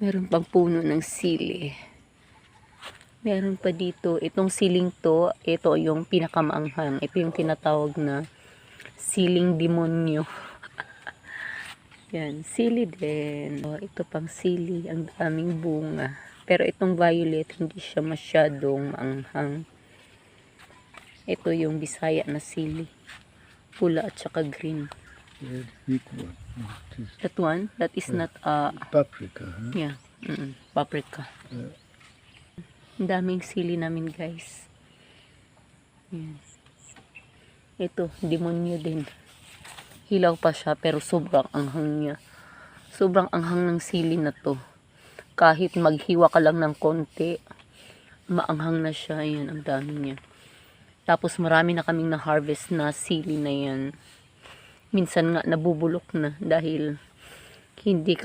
Meron pang puno ng sili. Meron pa dito. Itong siling to, ito yung pinakamaanghang. Ito yung tinatawag na siling demonyo. Yan, sili din. Oh, ito pang sili. Ang daming bunga. Pero itong violet, hindi siya masyadong maanghang. Ito yung Bisaya na sili. Pula at saka green. Yeah, big one. That one? That is not Paprika, huh? yeah, paprika. Yeah. Ang daming sili namin, guys. Yan. Ito, demonyo din. Hilaw pa siya, pero sobrang anghang niya. Sobrang anghang ng sili na to. Kahit maghiwa ka lang ng konti, maanghang na siya. Yan, ang dami niya. Tapos marami na kaming na-harvest na sili na yan. Minsan nga nabubulok na dahil hindi ka